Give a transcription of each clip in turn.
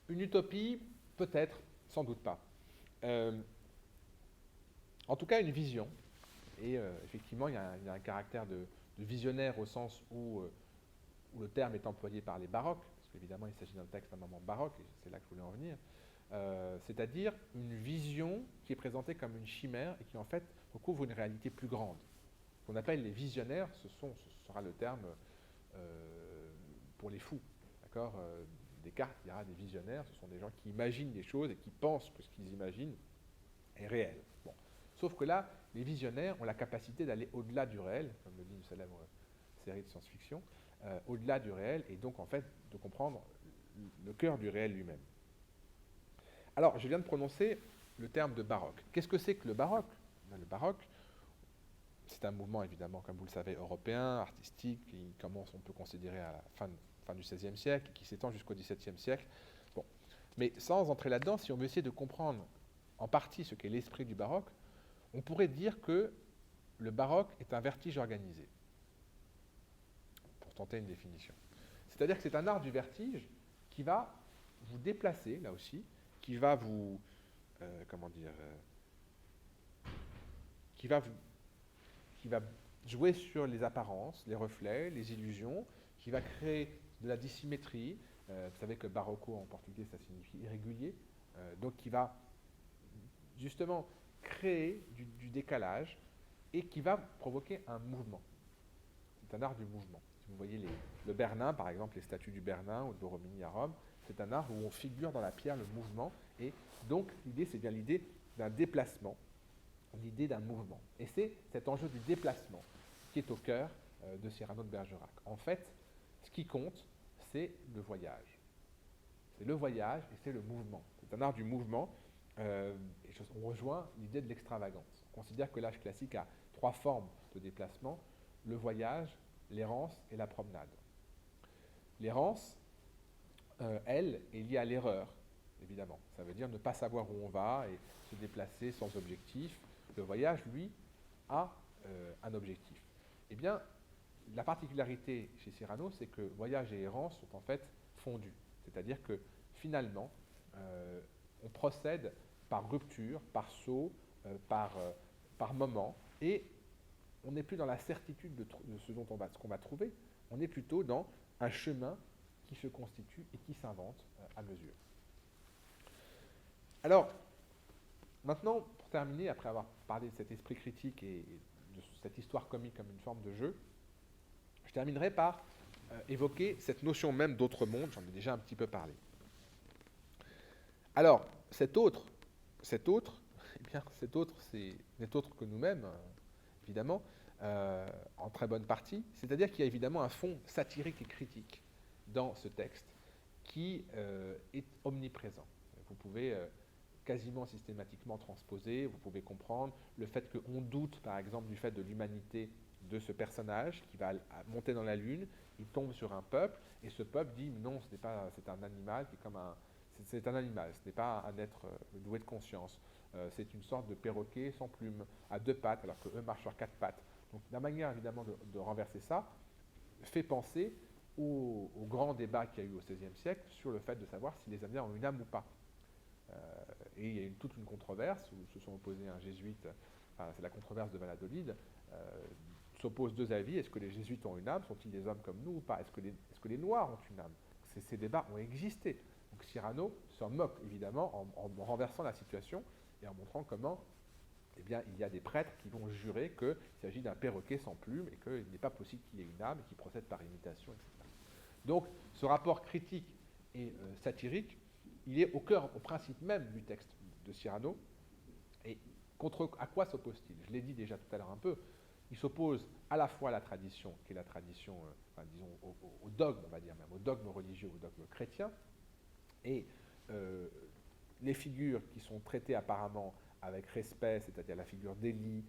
Une utopie, peut-être, sans doute pas. Euh, En tout cas, une vision. Et effectivement, il y a un caractère de visionnaire au sens où le terme est employé par les baroques, parce qu'évidemment, il s'agit d'un texte à un moment baroque, et c'est là que je voulais en venir. C'est-à-dire une vision qui est présentée comme une chimère et qui en fait recouvre une réalité plus grande. Ce qu'on appelle les visionnaires, ce sera le terme pour les fous. D'accord. Descartes dira des visionnaires, ce sont des gens qui imaginent des choses et qui pensent que ce qu'ils imaginent est réel. Bon. Sauf que là, les visionnaires ont la capacité d'aller au-delà du réel, comme le dit une célèbre série de science-fiction, au-delà du réel, et donc en fait de comprendre le cœur du réel lui-même. Alors, je viens de prononcer le terme de baroque. Qu'est-ce que c'est que le baroque? Le baroque, c'est un mouvement évidemment, comme vous le savez, européen, artistique, qui commence, on peut considérer à la fin du XVIe siècle, et qui s'étend jusqu'au XVIIe siècle. Bon. Mais sans entrer là-dedans, si on veut essayer de comprendre en partie ce qu'est l'esprit du baroque, on pourrait dire que le baroque est un vertige organisé, pour tenter une définition. C'est-à-dire que c'est un art du vertige qui va vous déplacer, là aussi, qui va vous, comment dire, qui va, vous- qui va jouer sur les apparences, les reflets, les illusions, qui va créer de la dissymétrie. Vous savez que barocco en portugais, ça signifie irrégulier. Donc qui va justement créer du décalage et qui va provoquer un mouvement. C'est un art du mouvement. Si vous voyez le Bernin, par exemple, les statues du Bernin ou de Borromini à Rome, c'est un art où on figure dans la pierre le mouvement. Et donc, l'idée, c'est bien l'idée d'un déplacement, l'idée d'un mouvement. Et c'est cet enjeu du déplacement qui est au cœur de Cyrano de Bergerac. En fait, ce qui compte, c'est le voyage. C'est le voyage et c'est le mouvement. C'est un art du mouvement. Et on rejoint l'idée de l'extravagance. On considère que l'âge classique a trois formes de déplacement: le voyage, l'errance et la promenade. L'errance, elle, est liée à l'erreur, évidemment. Ça veut dire ne pas savoir où on va et se déplacer sans objectif. Le voyage, lui, a un objectif. Eh bien, la particularité chez Cyrano, c'est que voyage et errance sont en fait fondus. C'est-à-dire que finalement, on procède par rupture, par saut, par moment, et on n'est plus dans la certitude de ce qu'on va trouver, on est plutôt dans un chemin qui se constitue et qui s'invente à mesure. Alors, maintenant, pour terminer, après avoir parlé de cet esprit critique et de cette histoire comique comme une forme de jeu, je terminerai par évoquer cette notion même d'autre monde, j'en ai déjà un petit peu parlé. Alors, cet autre, eh bien, n'est autre que nous-mêmes, évidemment, en très bonne partie. C'est-à-dire qu'il y a évidemment un fond satirique et critique dans ce texte qui est omniprésent. Vous pouvez quasiment systématiquement transposer, vous pouvez comprendre le fait qu'on doute, par exemple, du fait de l'humanité de ce personnage qui va monter dans la lune, il tombe sur un peuple, et ce peuple dit non, ce n'est pas, c'est un animal qui est comme un, c'est un animal, ce n'est pas un être doué de conscience. C'est une sorte de perroquet sans plumes, à deux pattes, alors qu'eux marchent sur quatre pattes. Donc la manière évidemment de renverser ça fait penser au grand débat qu'il y a eu au XVIe siècle sur le fait de savoir si les Indiens ont une âme ou pas. Et il y a eu toute une controverse où se sont opposés un jésuite, enfin, c'est la controverse de Valladolid, s'opposent deux avis: est-ce que les jésuites ont une âme, sont-ils des hommes comme nous ou pas, est-ce que les noirs ont une âme? Ces débats ont existé. Donc Cyrano s'en moque évidemment en renversant la situation et en montrant comment eh bien, il y a des prêtres qui vont jurer qu'il s'agit d'un perroquet sans plumes et qu'il n'est pas possible qu'il ait une âme et qu'il procède par imitation, etc. Donc ce rapport critique et satirique, il est au cœur, au principe même du texte de Cyrano. Et à quoi s'oppose-t-il? Je l'ai dit déjà tout à l'heure un peu. Il s'oppose à la fois à la tradition, qui est la tradition, enfin, disons, au dogme, on va dire même, au dogme religieux, au dogme chrétien, et euh, les figures qui sont traitées apparemment avec respect, c'est-à-dire la figure d'Élie,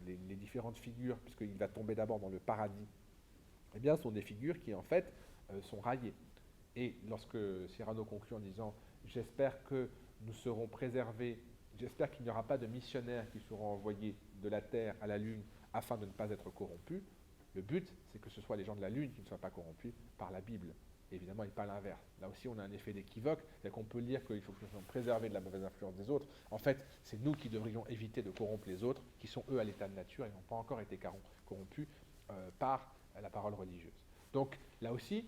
les différentes figures, puisqu'il va tomber d'abord dans le paradis, eh bien, sont des figures qui, en fait, sont raillées. Et lorsque Cyrano conclut en disant « J'espère que nous serons préservés, j'espère qu'il n'y aura pas de missionnaires qui seront envoyés de la Terre à la Lune afin de ne pas être corrompus », le but, c'est que ce soit les gens de la Lune qui ne soient pas corrompus par la Bible. Évidemment, et pas l'inverse. Là aussi, on a un effet d'équivoque, c'est-à-dire qu'on peut lire qu'il faut que nous soyons préservés de la mauvaise influence des autres. En fait, c'est nous qui devrions éviter de corrompre les autres, qui sont eux à l'état de nature et n'ont pas encore été corrompus par la parole religieuse. Donc, là aussi,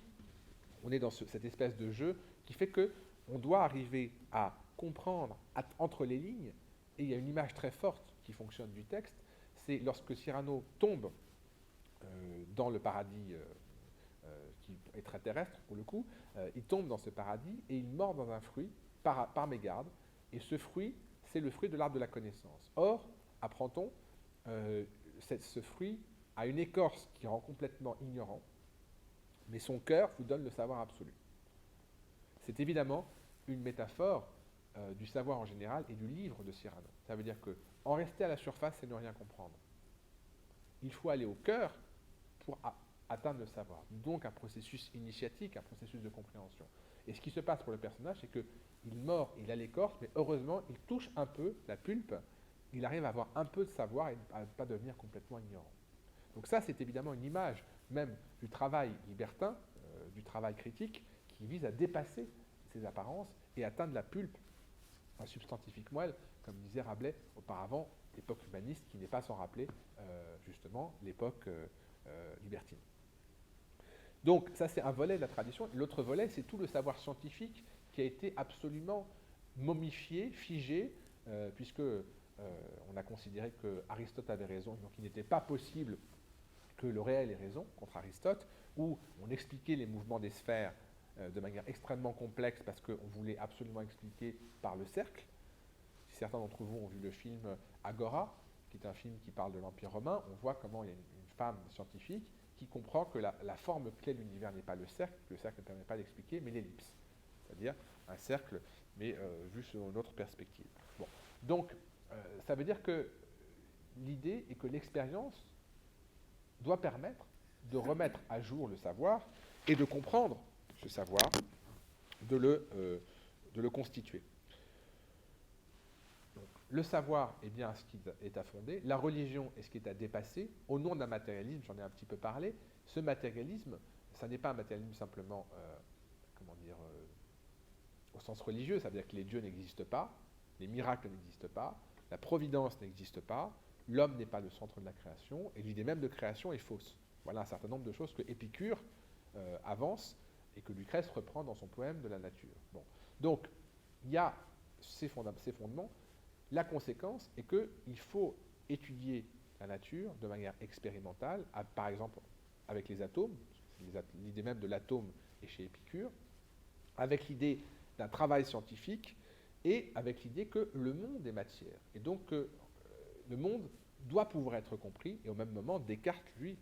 on est dans cette espèce de jeu qui fait que on doit arriver à comprendre entre les lignes, et il y a une image très forte qui fonctionne du texte, c'est lorsque Cyrano tombe dans le paradis qui est très terrestre pour le coup, il tombe dans ce paradis et il mord dans un fruit par mégarde, et ce fruit, c'est le fruit de l'arbre de la connaissance. Or, apprend-on, ce fruit a une écorce qui rend complètement ignorant, mais son cœur vous donne le savoir absolu. C'est évidemment une métaphore du savoir en général et du livre de Cyrano. Ça veut dire que en rester à la surface, c'est ne rien comprendre. Il faut aller au cœur pour atteindre le savoir. Donc un processus initiatique, un processus de compréhension. Et ce qui se passe pour le personnage, c'est qu'il mord, il a l'écorce, mais heureusement, il touche un peu la pulpe, il arrive à avoir un peu de savoir et à ne pas devenir complètement ignorant. Donc ça, c'est évidemment une image même du travail libertin, du travail critique, qui vise à dépasser ces apparences et atteindre la pulpe, un substantifique moelle, comme disait Rabelais auparavant, l'époque humaniste qui n'est pas sans rappeler justement l'époque libertine. Donc ça, c'est un volet de la tradition. L'autre volet, c'est tout le savoir scientifique qui a été absolument momifié, figé, puisque on a considéré que Aristote avait raison, donc il n'était pas possible que le réel ait raison contre Aristote, où on expliquait les mouvements des sphères de manière extrêmement complexe parce qu'on voulait absolument expliquer par le cercle. Si certains d'entre vous ont vu le film Agora, qui est un film qui parle de l'Empire romain, on voit comment il y a une femme scientifique qui comprend que la forme clé de l'univers n'est pas le cercle ne permet pas d'expliquer, mais l'ellipse. C'est-à-dire un cercle, mais vu sur une autre perspective. Bon. Donc, ça veut dire que l'idée est que l'expérience doit permettre de remettre à jour le savoir et de comprendre ce savoir, de le constituer. Donc, le savoir est bien ce qui est à fonder, la religion est ce qui est à dépasser, au nom d'un matérialisme, j'en ai un petit peu parlé. Ce matérialisme, ça n'est pas un matérialisme simplement, au sens religieux, ça veut dire que les dieux n'existent pas, les miracles n'existent pas, la providence n'existe pas, l'homme n'est pas le centre de la création, et l'idée même de création est fausse. Voilà un certain nombre de choses que Épicure avance et que Lucrèce reprend dans son poème de la nature. Bon. Donc, il y a ces fondements. La conséquence est qu'il faut étudier la nature de manière expérimentale, par exemple avec les atomes, l'idée même de l'atome est chez Épicure, avec l'idée d'un travail scientifique et avec l'idée que le monde est matière. Et donc que le monde doit pouvoir être compris, et au même moment, Descartes, lui,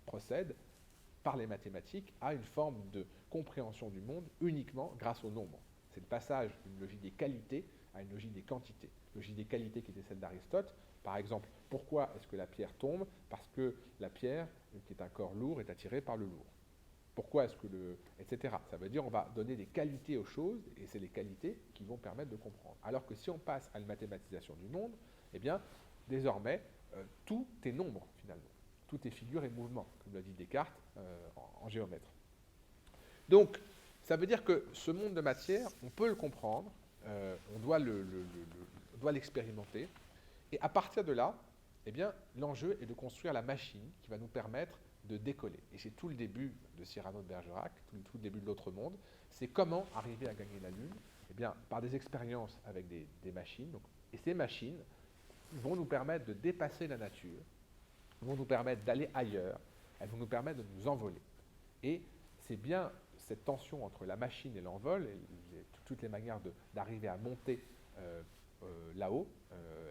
procède par les mathématiques à une forme de compréhension du monde uniquement grâce au nombre. C'est le passage d'une logique des qualités à une logique des quantités. Logique des qualités qui était celle d'Aristote. Par exemple, pourquoi est-ce que la pierre tombe? Parce que la pierre, qui est un corps lourd, est attirée par le lourd. Pourquoi est-ce que etc. Ça veut dire qu'on va donner des qualités aux choses, et c'est les qualités qui vont permettre de comprendre. Alors que si on passe à une mathématisation du monde, eh bien, désormais, tout est nombre, finalement. Tout est figure et mouvement, comme l'a dit Descartes en géomètre. Donc, ça veut dire que ce monde de matière, on peut le comprendre, on doit l'expérimenter, et à partir de là, eh bien, l'enjeu est de construire la machine qui va nous permettre de décoller. Et c'est tout le début de Cyrano de Bergerac, tout le début de l'autre monde, c'est comment arriver à gagner la Lune, eh bien, par des expériences avec des machines, et ces machines vont nous permettre de dépasser la nature, vont nous permettre d'aller ailleurs, elles vont nous permettre de nous envoler. Et c'est bien cette tension entre la machine et l'envol, et toutes les manières d'arriver à monter là-haut,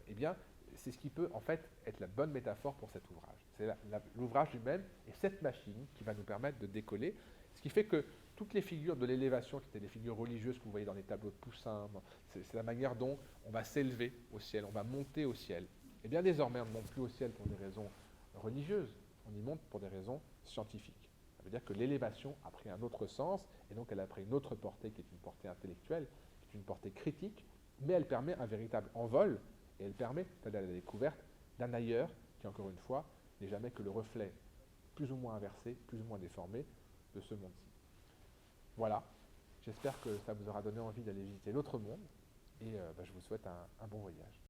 eh bien, c'est ce qui peut en fait être la bonne métaphore pour cet ouvrage. C'est l'ouvrage lui-même et cette machine qui va nous permettre de décoller, ce qui fait que toutes les figures de l'élévation, qui étaient des figures religieuses que vous voyez dans les tableaux de Poussin, c'est la manière dont on va s'élever au ciel, on va monter au ciel. Et bien désormais, on ne monte plus au ciel pour des raisons religieuses, on y monte pour des raisons scientifiques. Ça veut dire que l'élévation a pris un autre sens, et donc elle a pris une autre portée qui est une portée intellectuelle, qui est une portée critique, mais elle permet un véritable envol, et elle permet d'aller à la découverte d'un ailleurs qui, encore une fois, n'est jamais que le reflet plus ou moins inversé, plus ou moins déformé de ce monde-ci. Voilà, j'espère que ça vous aura donné envie d'aller visiter l'autre monde, et je vous souhaite un bon voyage.